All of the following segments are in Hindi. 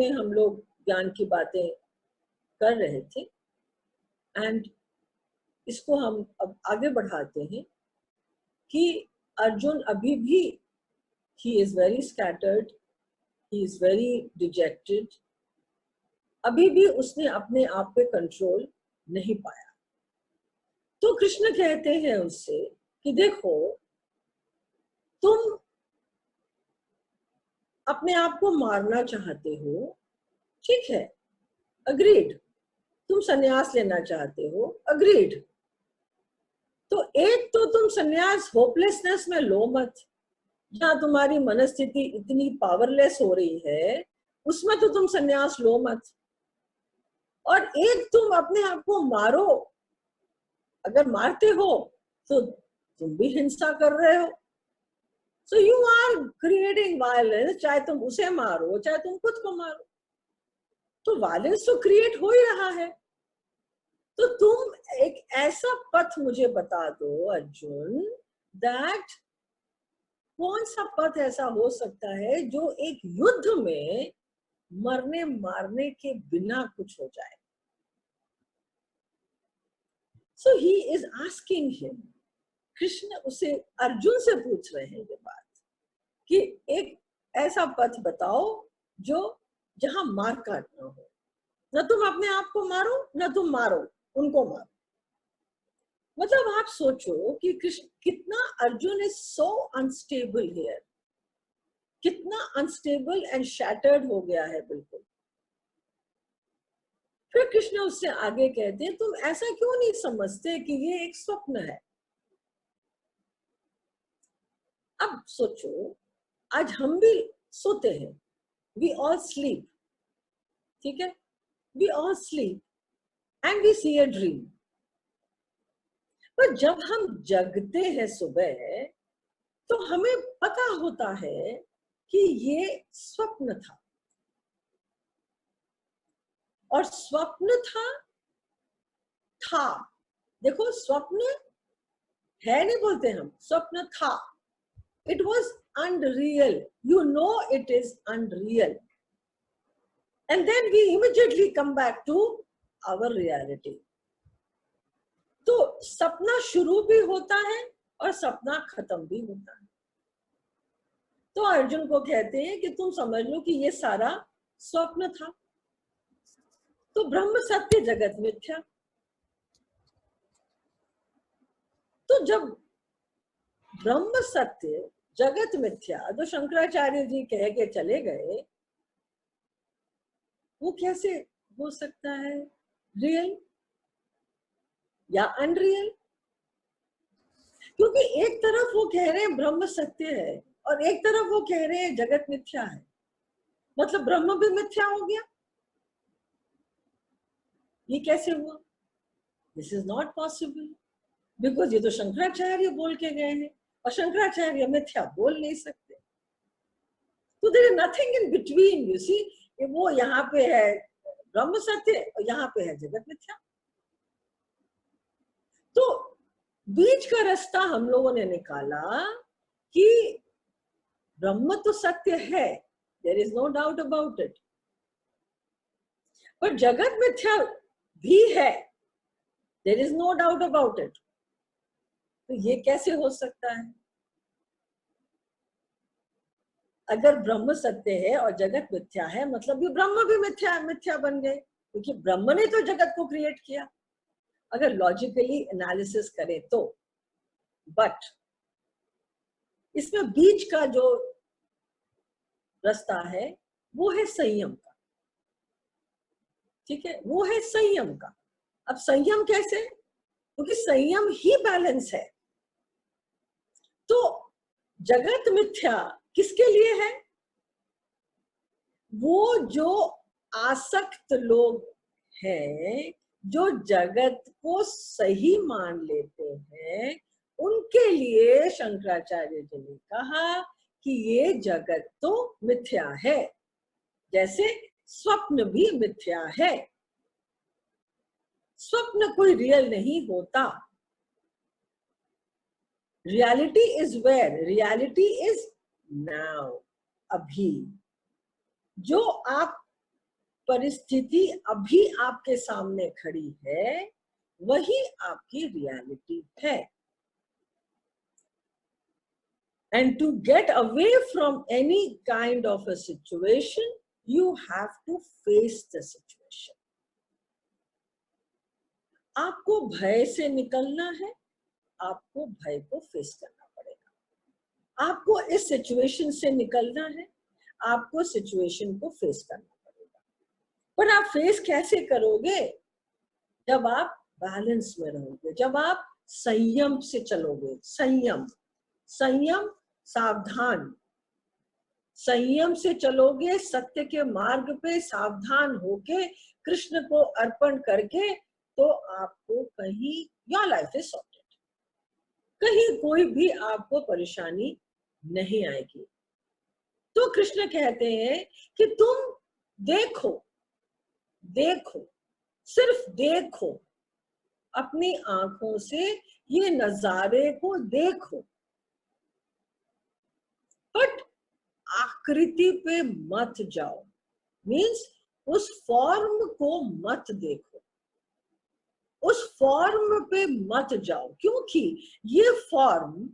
में हम लोग ज्ञान की बातें कर रहे थे एंड इसको हम अब आगे बढ़ाते हैं कि अर्जुन अभी भी he is very scattered, he is very dejected, अभी भी उसने अपने आप पे कंट्रोल नहीं पाया। तो कृष्ण कहते हैं उससे कि देखो, तुम अपने आप को मारना चाहते हो, ठीक है, अग्रीड। तुम संन्यास लेना चाहते हो, अग्रीड। तो एक तो तुम संन्यास होपलेसनेस में लो मत, जहां तुम्हारी मनस्थिति इतनी पावरलेस हो रही है उसमें तो तुम संन्यास लो मत। और एक तुम अपने आप को मारो, अगर मारते हो तो तुम भी हिंसा कर रहे हो। So you are creating violence, चाहे तुम उसे मारो चाहे तुम खुद को मारो, तो वायलेंस तो क्रिएट हो ही रहा है। तो तुम एक ऐसा पथ मुझे बता दो अर्जुन, दैट कौन सा पथ ऐसा हो सकता है जो एक युद्ध में मरने मारने के बिना कुछ हो जाए। So he is asking him, Krishna उसे अर्जुन से पूछ रहे हैं ये बात कि एक ऐसा पथ बताओ जो जहां मार काट ना हो, न तुम अपने आप को मारो न तुम मारो उनको मारो। मतलब आप सोचो कि कृष्ण कितना, Arjun is so unstable here, कितना अनस्टेबल एंड शैटर्ड हो गया है बिल्कुल। फिर कृष्ण उससे आगे कहते हैं, तुम ऐसा क्यों नहीं समझते कि ये एक स्वप्न है। अब सोचो, आज हम भी सोते हैं, वी ऑल स्लीप, ठीक है, we all sleep and we see a dream. पर जब हम जगते हैं सुबह तो हमें पता होता है कि ये स्वप्न था, और स्वप्न था। देखो, स्वप्न है नहीं बोलते हम, स्वप्न था। It was unreal, you know it is unreal, and then we immediately come back to our reality. तो सपना शुरू भी होता है और सपना खत्म भी होता है। तो अर्जुन को कहते हैं कि तुम समझ लो कि ये सारा स्वप्न था। तो ब्रह्म सत्य जगत मिथ्या। तो जब ब्रह्म सत्य जगत मिथ्या जो शंकराचार्य जी कह के चले गए, वो कैसे हो सकता है रियल या अनरियल? क्योंकि एक तरफ वो कह रहे हैं ब्रह्म सत्य है और एक तरफ वो कह रहे हैं जगत मिथ्या है, मतलब ब्रह्म भी मिथ्या हो गया। ये कैसे हुआ? This is not possible, because ये तो शंकराचार्य बोल के गए हैं और शंकराचार्य मिथ्या बोल नहीं सकते। तो there is nothing in between, you see. वो यहाँ पे है ब्रह्म सत्य और यहाँ पे है जगत मिथ्या। तो बीच का रास्ता हम लोगों ने निकाला कि ब्रह्म तो सत्य है, there is no doubt about it, पर जगत मिथ्या भी है, there is no doubt about it. तो ये कैसे हो सकता है? अगर ब्रह्म सत्य है और जगत मिथ्या है, मतलब ये ब्रह्म भी मिथ्या बन गए, क्योंकि ब्रह्म ने तो जगत को क्रिएट किया, अगर लॉजिकली एनालिसिस करें तो। बट इसमें बीच का जो रास्ता है वो है संयम का, ठीक है, वो है संयम का। अब संयम कैसे? क्योंकि संयम ही बैलेंस है। तो जगत मिथ्या किसके लिए है? वो जो आसक्त लोग हैं, जो जगत को सही मान लेते हैं, उनके लिए शंकराचार्य जी ने कहा कि ये जगत तो मिथ्या है, जैसे स्वप्न भी मिथ्या है। स्वप्न कोई रियल नहीं होता। Reality is where? Reality is now, अभी। जो आप परिस्थिति अभी आपके सामने खड़ी है वही आपकी रियलिटी है। And to get away from any kind of a situation, you have to face the situation. आपको भय से निकलना है, आपको भय को फेस करना पड़ेगा। आपको इस सिचुएशन से निकलना है, आपको सिचुएशन को फेस करना पड़ेगा। पर आप फेस कैसे करोगे? जब आप बैलेंस में रहोगे, जब आप संयम से चलोगे। संयम, संयम, सावधान, संयम से चलोगे, सत्य के मार्ग पे सावधान होके कृष्ण को अर्पण करके, तो आपको कहीं योर लाइफ इज सॉर्टेड, कहीं कोई भी आपको परेशानी नहीं आएगी। तो कृष्ण कहते हैं कि तुम देखो, देखो, सिर्फ देखो, अपनी आंखों से ये नजारे को देखो, बट आकृति पे मत जाओ। मीन्स उस फॉर्म को मत देखो, उस फॉर्म पे मत जाओ, क्योंकि ये फॉर्म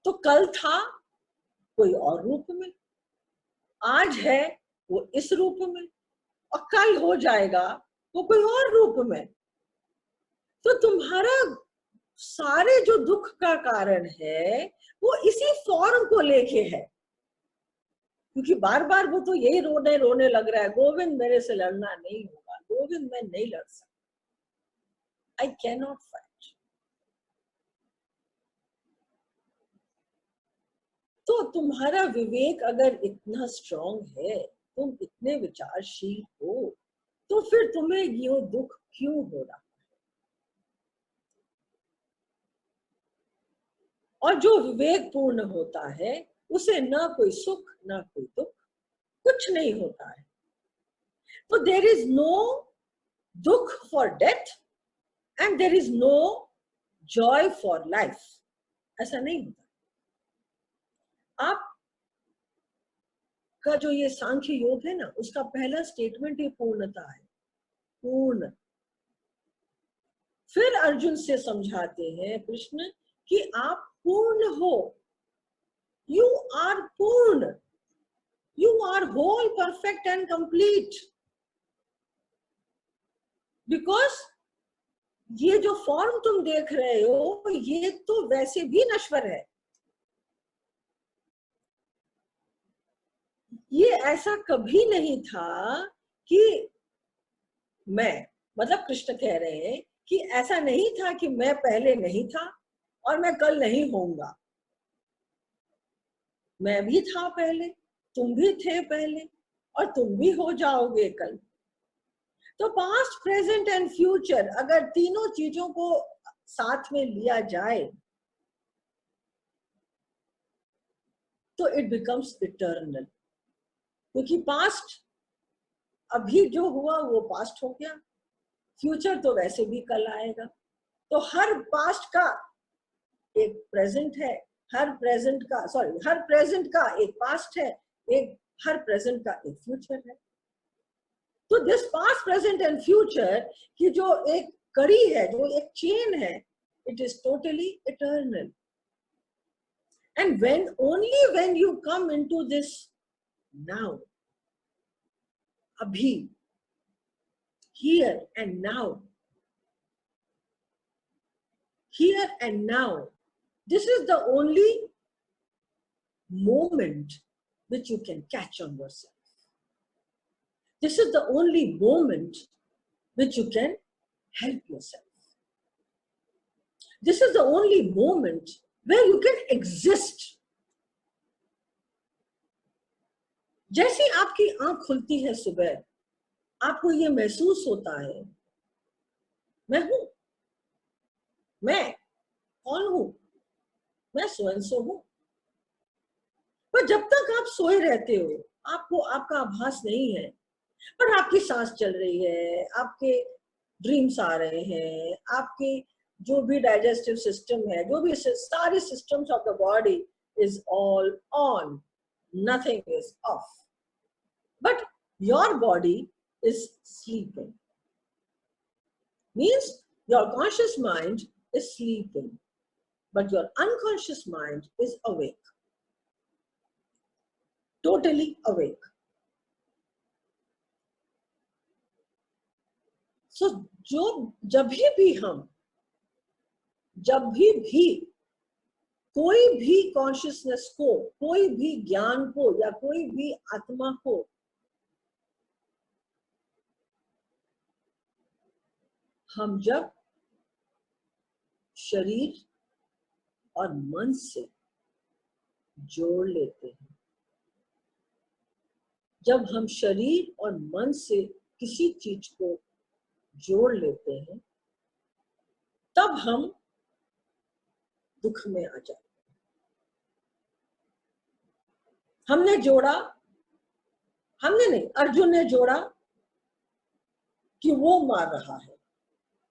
तो कल था कोई और रूप में, आज है वो इस रूप में, और कल हो जाएगा वो कोई और रूप में। तो तुम्हारा सारे जो दुख का कारण है वो इसी फॉर्म को लेके है, क्योंकि बार बार वो तो यही रोने लग रहा है, गोविंद मेरे से लड़ना नहीं होगा, गोविंद मैं नहीं लड़ सकता, आई कैन नॉट फाइट। तो तुम्हारा विवेक अगर इतना स्ट्रांग है, तुम इतने विचारशील हो, तो फिर तुम्हें ये दुख क्यों हो रहा है? और जो विवेक पूर्ण होता है उसे ना कोई सुख ना कोई दुख, कुछ नहीं होता है। तो देयर इज नो दुख for death and there is no joy for life, ऐसा नहीं होता। आप का जो ये सांख्य योग है ना, उसका पहला स्टेटमेंट ये पूर्णता है, पूर्ण। फिर अर्जुन से समझाते हैं कृष्ण कि आप पूर्ण हो, यू आर पूर्ण, you are whole, perfect and complete. Because ये जो फॉर्म तुम देख रहे हो ये तो वैसे भी नश्वर है, ये ऐसा कभी नहीं था कि मैं, मतलब कृष्ण कह रहे हैं कि ऐसा नहीं था कि मैं पहले नहीं था और मैं कल नहीं होऊंगा। मैं भी था पहले, तुम भी थे पहले, और तुम भी हो जाओगे कल। तो पास्ट, प्रेजेंट एंड फ्यूचर अगर तीनों चीजों को साथ में लिया जाए तो इट बिकम्स इटर्नल। क्योंकि पास्ट अभी जो हुआ वो पास्ट हो गया, फ्यूचर तो वैसे भी कल आएगा। तो हर पास्ट का एक प्रेजेंट है, हर प्रेजेंट का एक पास्ट है, एक हर प्रेजेंट का एक फ्यूचर है। तो this past, present and future की जो एक कड़ी है, जो एक चेन है, it is totally eternal. And when you come into this now, abhi, here and now, here and now, this is the only moment which you can catch on yourself. This is the only moment which you can help yourself. This is the only moment where you can exist. जैसे आपकी आंख खुलती है सुबह, आपको ये महसूस होता है मैं हूं, मैं कौन हूं, मैं स्वयं हूं। पर जब तक आप सोए रहते हो आपको आपका आभास नहीं है, पर आपकी सांस चल रही है, आपके ड्रीम्स आ रहे हैं, आपके जो भी डाइजेस्टिव सिस्टम है, जो भी सारे systems of the body is all on, nothing is of. But your body is sleeping. Means your conscious mind is sleeping, but your unconscious mind is awake. Totally awake. So जब भी कोई भी कॉन्शियसनेस को, कोई भी ज्ञान को या कोई भी आत्मा को हम जब शरीर और मन से जोड़ लेते हैं, जब हम शरीर और मन से किसी चीज को जोड़ लेते हैं, तब हम दुख में आ जाते हैं। हमने जोड़ा, हमने नहीं, अर्जुन ने जोड़ा कि वो मार रहा है।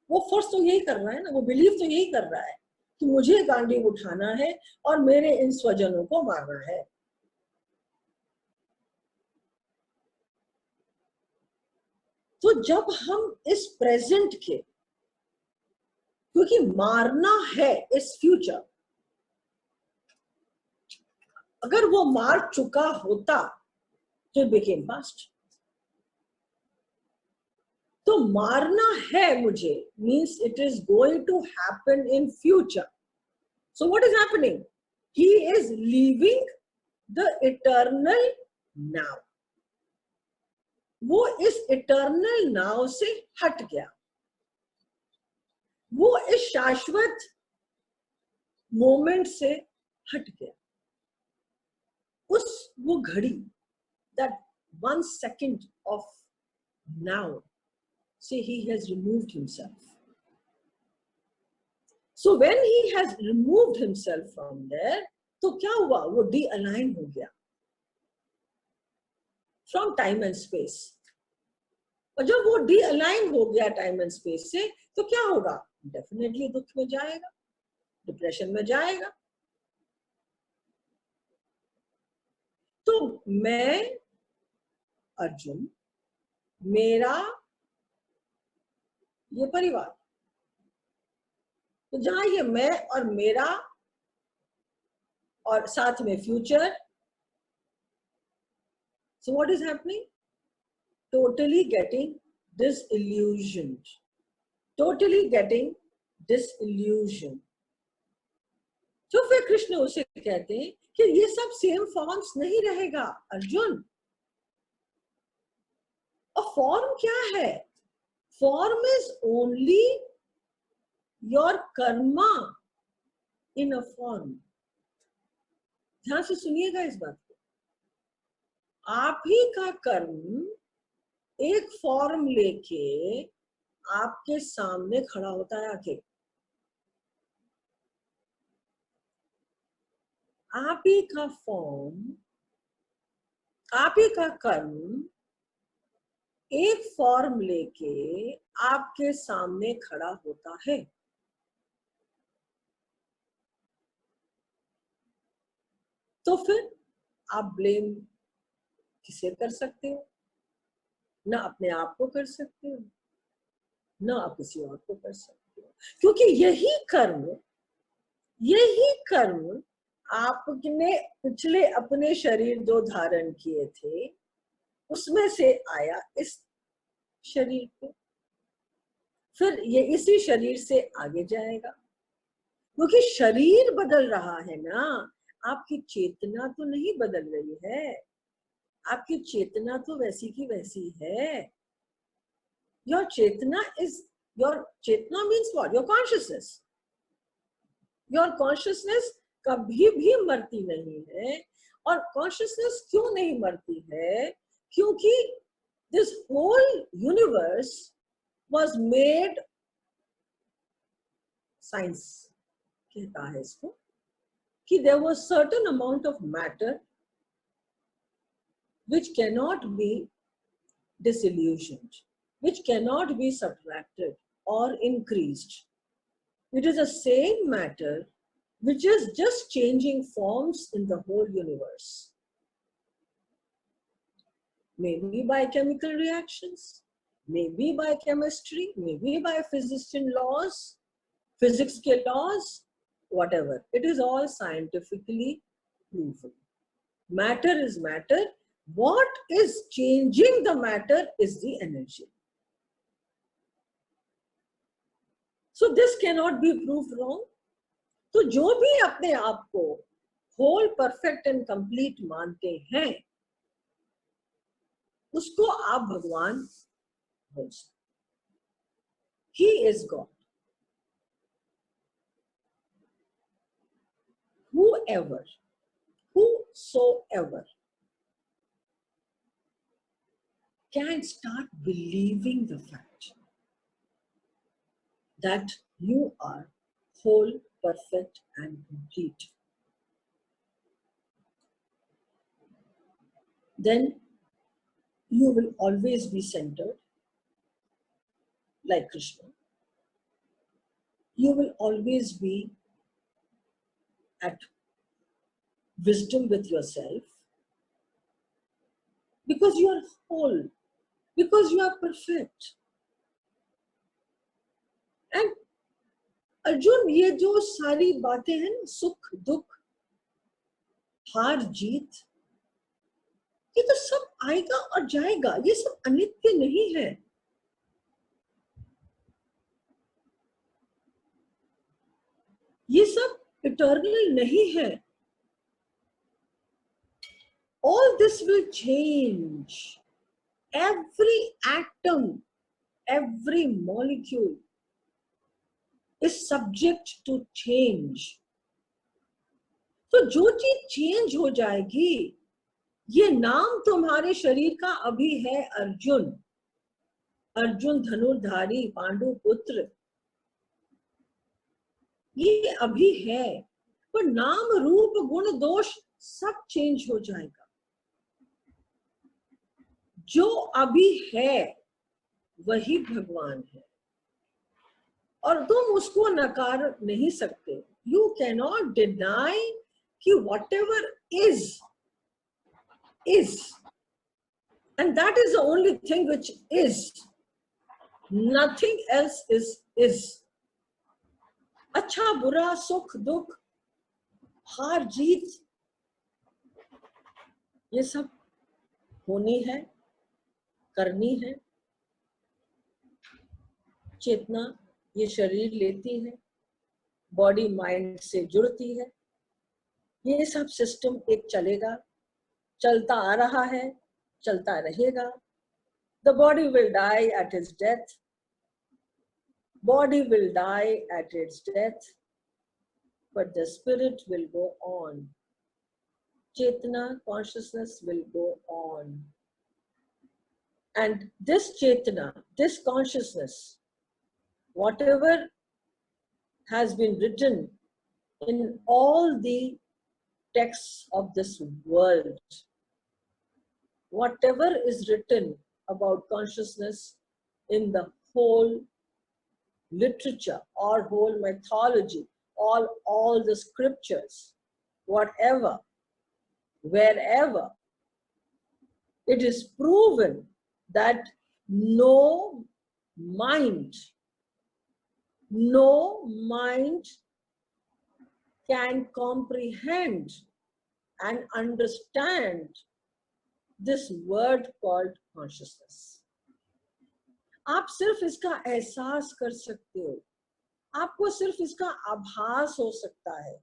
वो फोर्स तो यही कर रहा है ना, वो बिलीव तो यही कर रहा है कि मुझे गांडीव उठाना है और मेरे इन स्वजनों को मारना है। तो जब हम इस प्रेजेंट के, क्योंकि मारना है इस फ्यूचर, अगर वो मार चुका होता तो बिकेम पास्ट। तो मारना है मुझे means it is going to happen in future. So what is happening? He is leaving the eternal now. वो इस eternal now से हट गया, वो इस शाश्वत मोमेंट से हट गया। वो घड़ी, that 1 second of now, say he has removed himself. So when he has removed himself from there, तो क्या हुआ? वो de-align हो गया from time and space. और जब वो de-align हो गया time and space से, तो क्या होगा? Definitely दुख में जाएगा, डिप्रेशन में जाएगा। तो मैं अर्जुन, मेरा ये परिवार, तो जहां ये मैं और मेरा और साथ में future, so what is happening? Totally getting disillusioned, totally getting disillusioned. तो फिर कृष्ण उसे कहते हैं कि ये सब सेम फॉर्म्स नहीं रहेगा अर्जुन। और फॉर्म क्या है? Form is only your Karma in a form. ध्यान से सुनिएगा इस बात को। आप ही का कर्म एक फॉर्म लेके आपके सामने खड़ा होता है आके। आप ही का फॉर्म, आप ही का कर्म एक फॉर्म लेके आपके सामने खड़ा होता है। तो फिर आप ब्लेम किसे कर सकते हो? ना अपने आप को कर सकते हो, ना आप किसी और को कर सकते हो, क्योंकि यही कर्म आपने पिछले अपने शरीर जो धारण किए थे उसमें से आया इस शरीर पे, फिर ये इसी शरीर से आगे जाएगा। क्योंकि शरीर बदल रहा है ना, आपकी चेतना तो नहीं बदल रही है। आपकी चेतना तो वैसी की वैसी है। योर चेतना means what? Your consciousness. Your consciousness कभी भी मरती नहीं है। और कॉन्शियसनेस क्यों नहीं मरती है? क्योंकि this whole universe was made, science कहता है इसको, कि there was certain amount of matter which cannot be disillusioned, which cannot be subtracted or increased. It is the same matter which is just changing forms in the whole universe. maybe by chemical reactions, maybe by chemistry, maybe by physics and laws, physics ke laws, whatever. It is all scientifically proven. Matter is matter. What is changing the matter is the energy. So this cannot be proved wrong. तो जो भी अपने आप को whole, perfect and complete मानते हैं, उसको आप भगवान बोल सकते. He is God. Whosoever can start believing the fact that you are whole, perfect and complete, then you will always be centered like Krishna. You will always be at wisdom with yourself because you are whole, because you are perfect. And Arjun, ये जो सारी बातें हैं, सुख दुख हार जीत, ये तो सब आएगा और जाएगा. ये सब अनित्य नहीं है. ये सब इटर्नल नहीं है. All this will change. Every atom, every molecule is subject to change. तो जो चीज चेंज हो जाएगी, ये नाम तुम्हारे शरीर का अभी है अर्जुन. अर्जुन धनुर्धारी, पांडु पुत्र, ये अभी है. पर नाम रूप गुण दोष सब चेंज हो जाएगा. जो अभी है वही भगवान है और तुम उसको नकार नहीं सकते. You cannot deny कि whatever is, and that is the only thing which is. Nothing else is. अच्छा बुरा, सुख दुख, हार जीत, ये सब होनी है, करनी है. चेतना ये शरीर लेती है, बॉडी माइंड से जुड़ती है. ये सब सिस्टम एक चलेगा, चलता आ रहा है, चलता रहेगा. The body will die at its death. Body will die at its death, but the spirit will go on. Chetana, consciousness will go on. And this Chetana, this consciousness, whatever has been written in all the texts of this world, whatever is written about consciousness in the whole literature or whole mythology, all the scriptures, whatever, wherever, it is proven that no mind can comprehend and understand this word called consciousness. आप सिर्फ इसका एहसास कर सकते हो, आपको सिर्फ इसका आभास हो सकता है,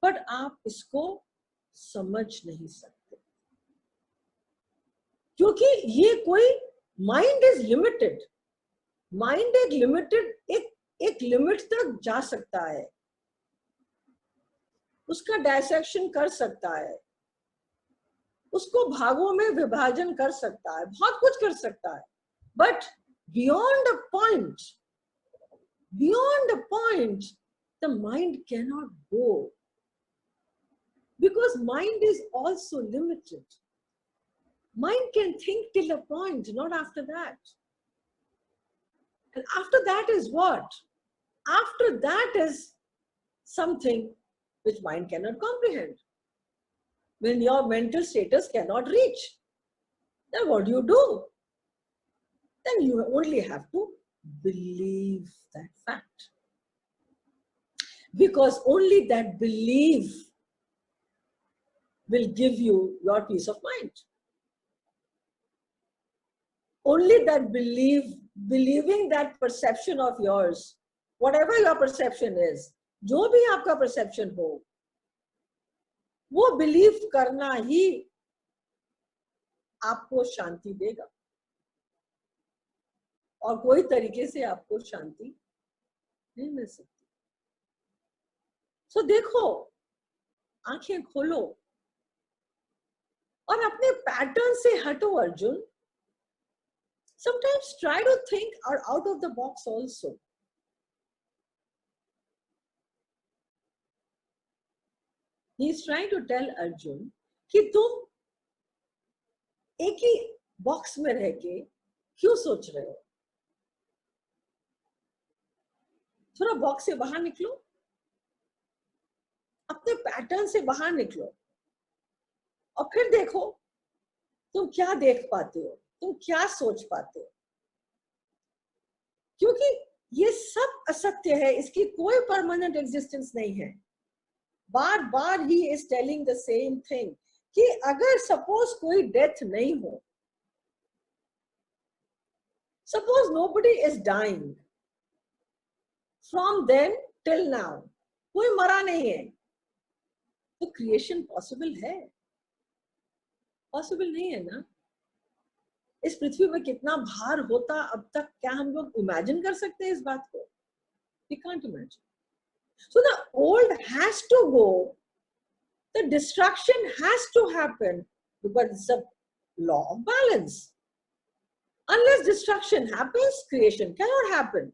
बट आप इसको समझ नहीं सकते क्योंकि ये कोई माइंड इज लिमिटेड. माइंड एक लिमिटेड, एक लिमिट तक जा सकता है, उसका डायसेक्शन कर सकता है, उसको भागों में विभाजन कर सकता है, बहुत कुछ कर सकता है. But beyond a point, the mind cannot go because mind is also limited. Mind can think till a point, not after that. And after that is what? After that is something which mind cannot comprehend. When your mental status cannot reach. then what do? Then you only have to believe that fact. Because only that belief will give you your peace of mind. Only that believing that perception of yours, whatever your perception is, जो भी आपका perception हो, वो believe करना ही आपको शांति देगा, और कोई तरीके से आपको शांति नहीं मिल सकती. So देखो, आंखें खोलो और अपने पैटर्न से हटो Arjun. Sometimes try to think out of the box also. He is trying to tell Arjun कि तुम एक ही बॉक्स में रह के क्यों सोच रहे हो? थोड़ा बॉक्स से बाहर निकलो, अपने पैटर्न से बाहर निकलो, और फिर देखो तुम क्या देख पाते हो, तुम क्या सोच पाते हो. क्योंकि ये सब असत्य है, इसकी कोई परमानेंट एग्जिस्टेंस नहीं है. बार बार ही is telling the same thing कि अगर सपोज कोई डेथ नहीं हो, suppose nobody is dying from then till now, कोई मरा नहीं है, तो क्रिएशन पॉसिबल है? पॉसिबल नहीं है ना. इस पृथ्वी में कितना भार होता अब तक, क्या हम लोग इमेजिन कर सकते हैं इस बात को? We can't imagine. So the old has to go, the destruction has to happen, because it's a law of balance. Unless destruction happens, creation cannot happen.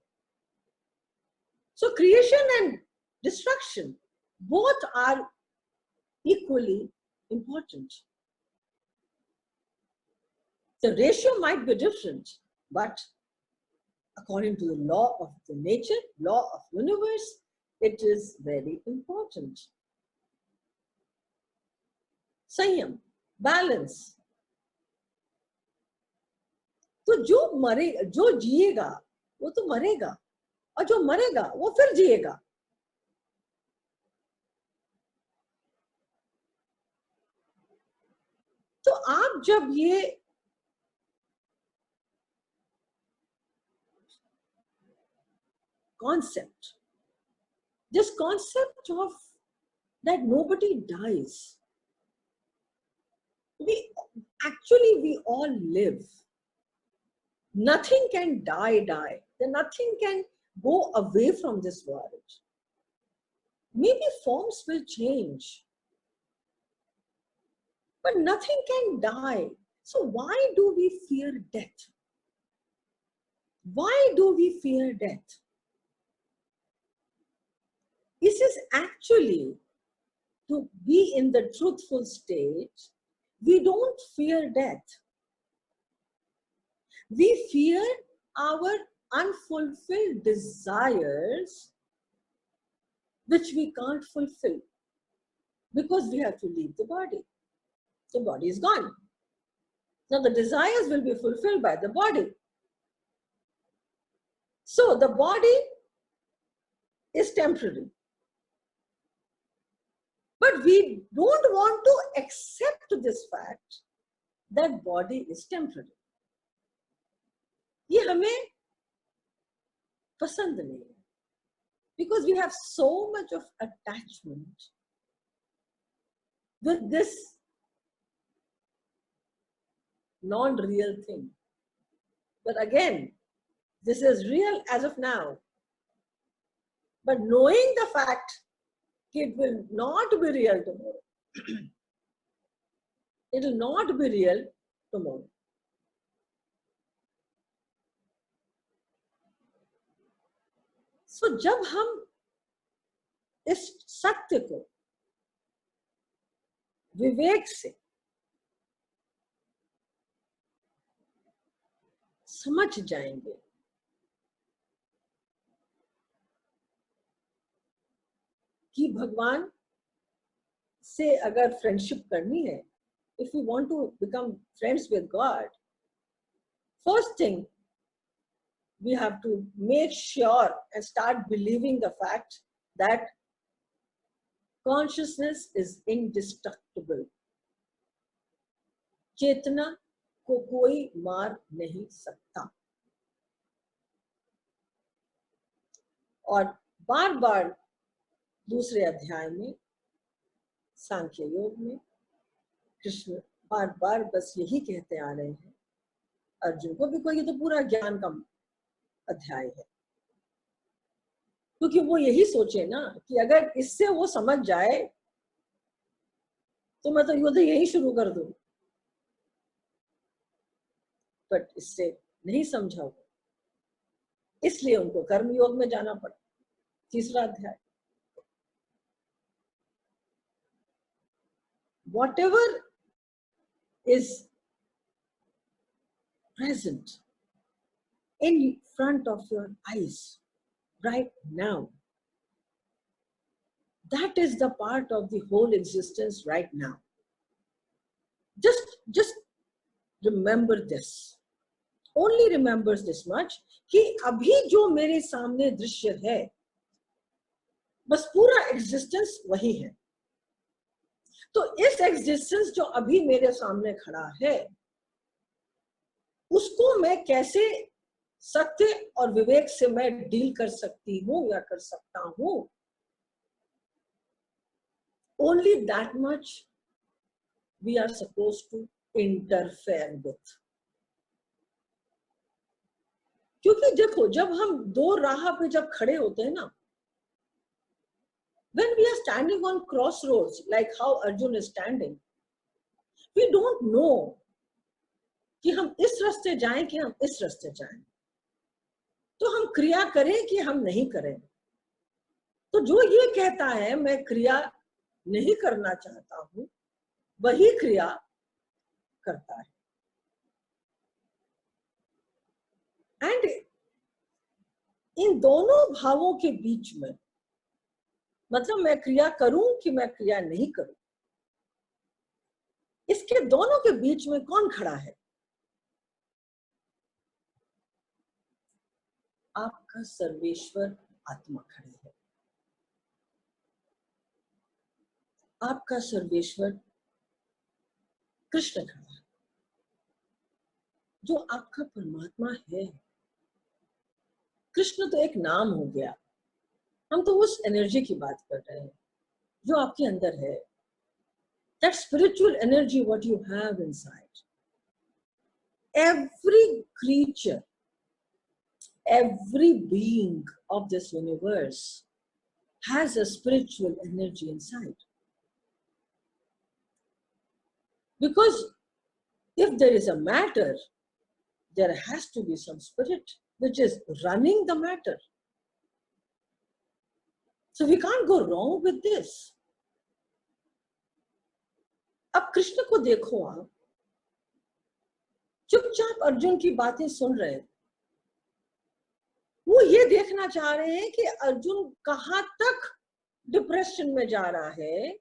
So creation and destruction both are equally important. The ratio might be different, but according to the law of the nature, law of universe, it is very important. संयम, balance. तो जो जिएगा वो तो मरेगा, और जो मरेगा वो फिर जिएगा. तो आप जब ये concept, this concept of that nobody dies, we all live. Nothing can die. Then nothing can go away from this world. Maybe forms will change, but nothing can die. So why do we fear death? Why do we fear death? This is actually to be in the truthful state. We don't fear death. We fear our unfulfilled desires, which we can't fulfill because we have to leave the body. The body is gone. Now the desires will be fulfilled by the body. So the body is temporary. But we don't want to accept this fact that body is temporary. ये हमें पसंद नहीं है, because we have so much of attachment with this non-real thing. But again, this is real as of now. But knowing the fact it will not be real tomorrow, it will not be real tomorrow. So जब हम इस सत्य को विवेक से समझ जाएंगे कि भगवान से अगर फ्रेंडशिप करनी है if we want to become friends with God, first thing, we have to make sure and start believing the fact that consciousness is indestructible. चेतना को कोई मार नहीं सकता. और बार बार दूसरे अध्याय में सांख्य योग में कृष्ण बार बार बस यही कहते आ रहे हैं अर्जुन को, बिकॉज ये तो पूरा ज्ञान का अध्याय है, क्योंकि वो यही सोचे ना कि अगर इससे वो समझ जाए तो मैं तो युद्ध यही शुरू कर दूं, बट इससे नहीं समझा वो, इसलिए उनको कर्म योग में जाना पड़ा. तीसरा अध्याय, whatever is present in front of your eyes right now, that is the part of the whole existence right now. Just remember this. Only remembers this much कि अभी जो मेरे सामने दृश्य है बस पूरा एग्जिस्टेंस वही है. तो इस एग्जिस्टेंस जो अभी मेरे सामने खड़ा है उसको मैं कैसे सत्य और विवेक से मैं डील कर सकती हूँ या कर सकता हूँ, only that much we are supposed to interfere with. क्योंकि देखो जब हम दो राह पे जब खड़े होते हैं ना, when we are standing on crossroads like how Arjun is standing, we don't know कि हम इस रास्ते जाएं कि हम इस रास्ते जाएं, तो हम क्रिया करें कि हम नहीं करें. तो जो ये कहता है मैं क्रिया नहीं करना चाहता हूं, वही क्रिया करता है. एंड इन दोनों भावों के बीच में, मतलब मैं क्रिया करूं कि मैं क्रिया नहीं करूं, इसके दोनों के बीच में कौन खड़ा है? आपका सर्वेश्वर आत्मा खड़ी है. आपका सर्वेश्वर कृष्ण खड़ा है, जो आपका परमात्मा है. कृष्ण तो एक नाम हो गया, हम तो उस एनर्जी की बात कर रहे हैं जो आपके अंदर है. That spiritual energy what you have inside. Every creature, every being of this universe has a spiritual energy inside. Because if there is a matter, there has to be some spirit which is running the matter. So we can't go wrong with this. अब कृष्ण को देखो, आप चुपचाप अर्जुन की बातें सुन रहे हैं. वो ये देखना चाह रहे हैं कि अर्जुन कहां तक डिप्रेशन में जा रहा है,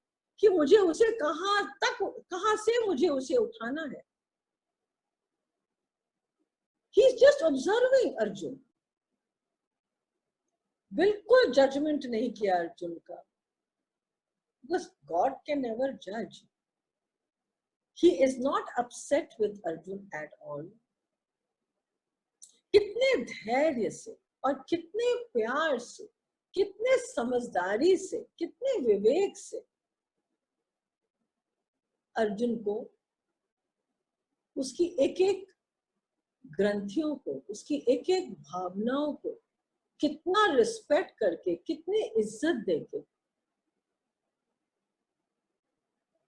कि मुझे उसे कहां से मुझे उसे उठाना है. He is just observing Arjun. बिल्कुल जजमेंट नहीं किया अर्जुन का, बिकॉज गॉड कैन नेवर जज. He is not upset with Arjun at all. कितने धैर्य से और कितने प्यार से, कितने समझदारी से, कितने विवेक से अर्जुन को उसकी एक एक ग्रंथियों को, उसकी एक एक भावनाओं को कितना रिस्पेक्ट करके, कितने इज्जत देके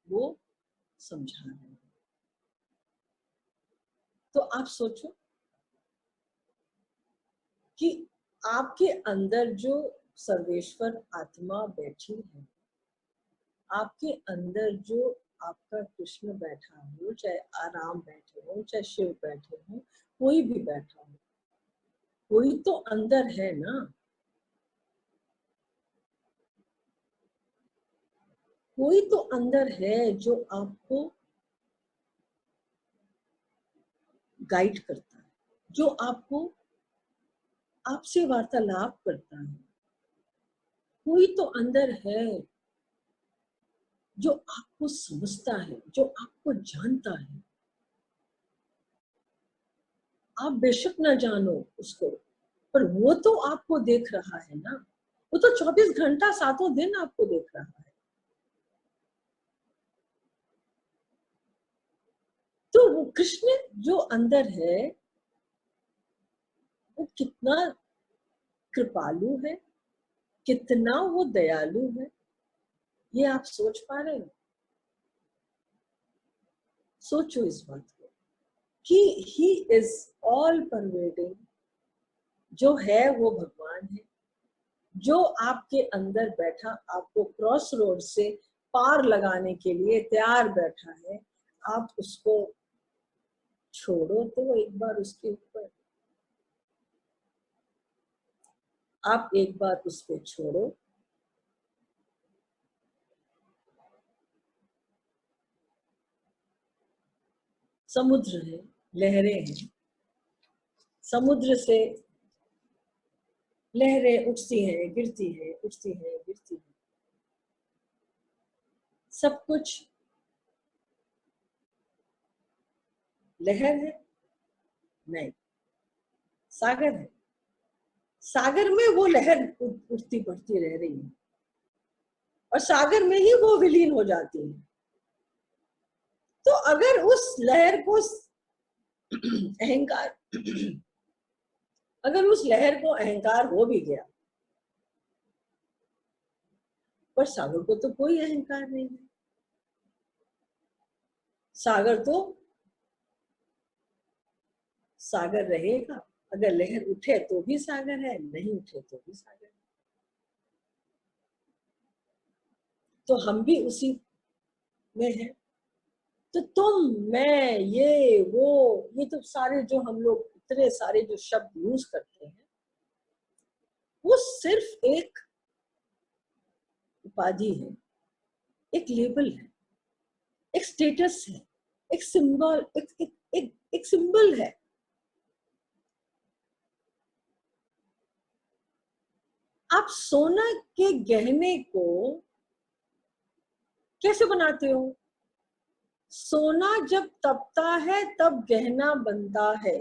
वो समझा रहे हैं. तो आप सोचो कि आपके अंदर जो सर्वेश्वर आत्मा बैठी है, आपके अंदर जो आपका कृष्ण बैठा हो, चाहे आराम बैठे हो, चाहे शिव बैठे हो, कोई भी बैठा हो, कोई तो अंदर है ना. कोई तो अंदर है जो आपको गाइड करता है, जो आपको आपसे वार्तालाप करता है। कोई तो अंदर है जो आपको समझता है, जो आपको जानता है। आप बेशक ना जानो उसको, पर वो तो आपको देख रहा है ना। वो तो 24 घंटा सातों दिन आपको देख रहा है। तो वो कृष्ण जो अंदर है वो कितना कृपालु है, कितना वो दयालु है, ये आप सोच पा रहे हो? सोचो इस बात को कि ही इज ऑल परवेडिंग। जो है वो भगवान है, जो आपके अंदर बैठा आपको क्रॉस रोड से पार लगाने के लिए तैयार बैठा है। आप उसको छोड़ो तो एक बार उसके ऊपर, आप एक बार उस पे छोड़ो। समुद्र है, लहरें हैं, समुद्र से लहरें उठती हैं, गिरती हैं, उठती हैं, गिरती हैं। सब कुछ लहर है? नहीं, सागर है। सागर में वो लहर उठती बढ़ती रह रही है और सागर में ही वो विलीन हो जाती है। तो अगर उस लहर को अहंकार अगर उस लहर को अहंकार हो भी गया, पर सागर को तो कोई अहंकार नहीं है। सागर तो सागर रहेगा। अगर लहर उठे तो भी सागर है, नहीं उठे तो भी सागर है। तो हम भी उसी में हैं। तो तुम, मैं, ये तो सारे जो हम लोग इतने सारे जो शब्द यूज करते हैं, वो सिर्फ एक उपाधि है, एक लेबल है, एक स्टेटस है, एक सिंबल, एक सिंबल है। आप सोना के गहने को कैसे बनाते हो? सोना जब तपता है तब गहना बनता है,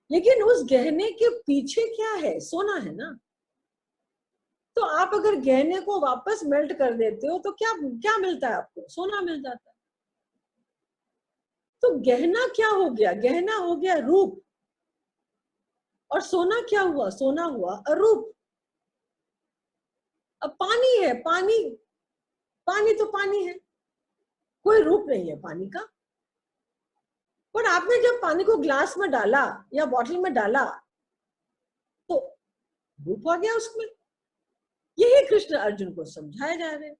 लेकिन उस गहने के पीछे क्या है? सोना है ना। तो आप अगर गहने को वापस मेल्ट कर देते हो तो क्या क्या मिलता है आपको? सोना मिल जाता है। तो गहना क्या हो गया? गहना हो गया रूप। और सोना क्या हुआ? सोना हुआ अरूप। अब पानी है, पानी, पानी तो पानी है, कोई रूप नहीं है पानी का। पर आपने जब पानी को ग्लास में डाला या बॉटल में डाला तो रूप आ गया उसमें। यही कृष्ण अर्जुन को समझाया जा रहे हैं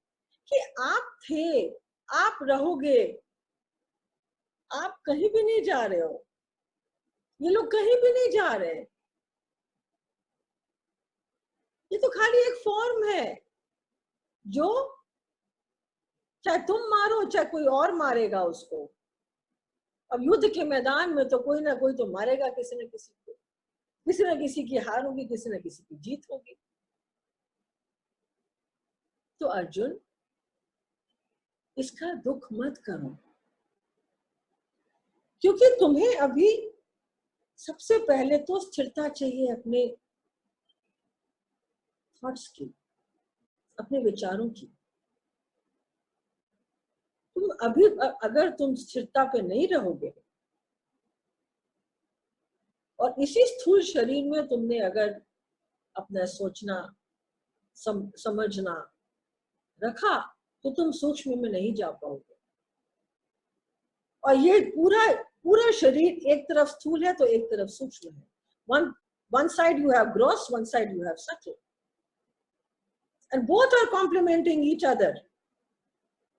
कि आप थे, आप रहोगे, आप कहीं भी नहीं जा रहे हो। ये लोग कहीं भी नहीं जा रहे। ये तो खाली एक फॉर्म है जो चाहे तुम मारो चाहे कोई और मारेगा उसको। अब युद्ध के मैदान में तो कोई ना कोई तो मारेगा किसी न किसी को, किसी न किसी की हार होगी, किसी न किसी की जीत होगी। तो अर्जुन, इसका दुख मत करो, क्योंकि तुम्हें अभी सबसे पहले तो स्थिरता चाहिए अपने थॉट्स की, अपने विचारों की। तुम अभी अगर तुम स्थिरता पे नहीं रहोगे और इसी स्थूल शरीर में तुमने अगर अपना सोचना समझना रखा तो तुम सूक्ष्म में नहीं जा पाओगे। और ये पूरा पूरा शरीर एक तरफ स्थूल है तो एक तरफ सूक्ष्म है। one side you have gross, one side you have subtle, and both are complementing each other.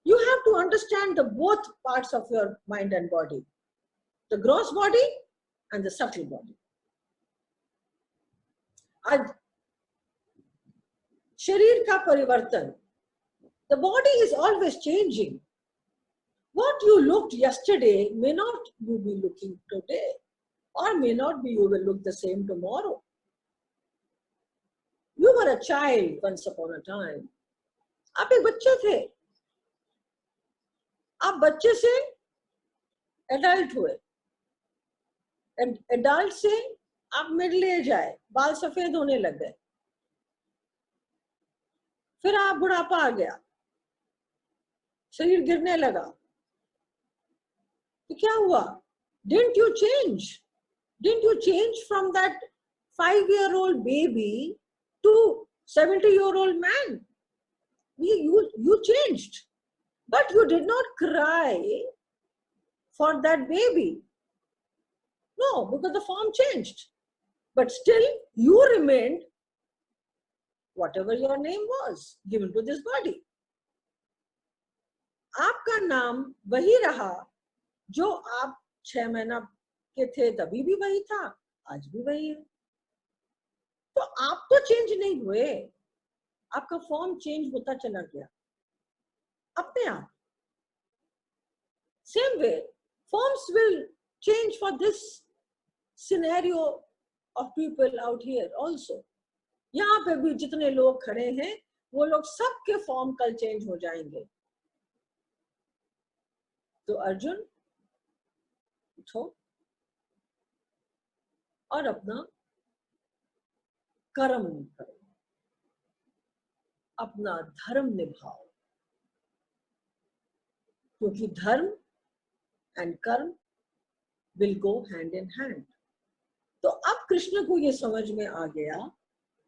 You have to understand the both parts of your mind and body, the gross body and the subtle body. आज शरीर का परिवर्तन, the body is always changing. What you looked yesterday may not you be looking today, or may not be you will look the same tomorrow. You were a child once upon a time. आप एक बच्चे थे, आप बच्चे से एडल्ट हुए, एडल्ट से आप मिडिल एज आए, बाल सफेद होने लग गए, फिर आप बुढ़ापा आ गया, शरीर गिरने लगा, तो क्या हुआ? Didn't you change? Didn't you change from that 5-year-old baby to 70-year-old man? You changed, but you did not cry for that baby. No, because the form changed. But still, you remained whatever your name was given to this body. आपका नाम वही रहा जो आप 6 महीना के थे तभी भी वही था, आज भी वही है। तो आप तो चेंज नहीं हुए, आपका फॉर्म चेंज होता चला गया अपने आप। Same way, forms will change for this scenario of people out here also. यहाँ पे भी जितने लोग खड़े हैं वो लोग सबके फॉर्म कल चेंज हो जाएंगे। तो अर्जुन उठो और अपना कर्म करो, अपना धर्म निभाओ, क्योंकि धर्म एंड कर्म will go hand in hand. तो अब कृष्ण को ये समझ में आ गया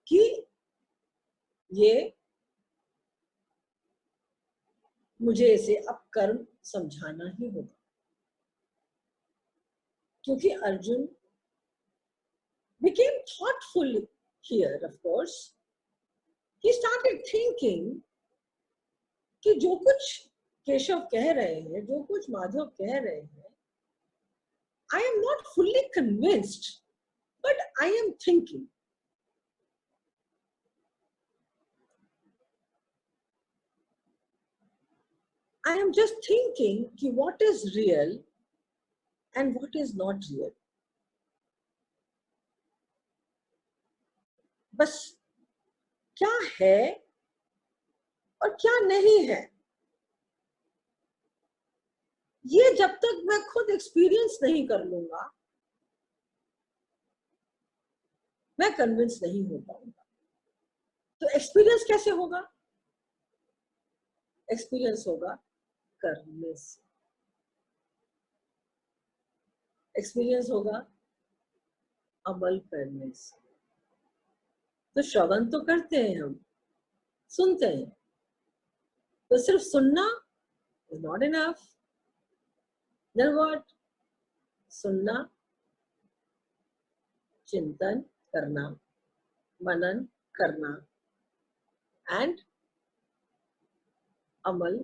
कि ये मुझे इसे अब कर्म समझाना ही होगा, क्योंकि Arjun became thoughtful here, of course. He started thinking कि जो कुछ केशव कह रहे हैं, जो कुछ माधव कह रहे हैं, I am not fully convinced, but I am thinking. I am just thinking कि what is real and what is not real. बस क्या है और क्या नहीं है, ये जब तक मैं खुद एक्सपीरियंस नहीं कर लूंगा मैं कन्विंस नहीं हो पाऊंगा। तो एक्सपीरियंस कैसे होगा? एक्सपीरियंस होगा करने से, एक्सपीरियंस होगा अमल करने से। तो श्रवण तो करते हैं, हम सुनते हैं, तो सिर्फ सुनना is not enough. Then what? सुनना, चिंतन करना, मनन करना and अमल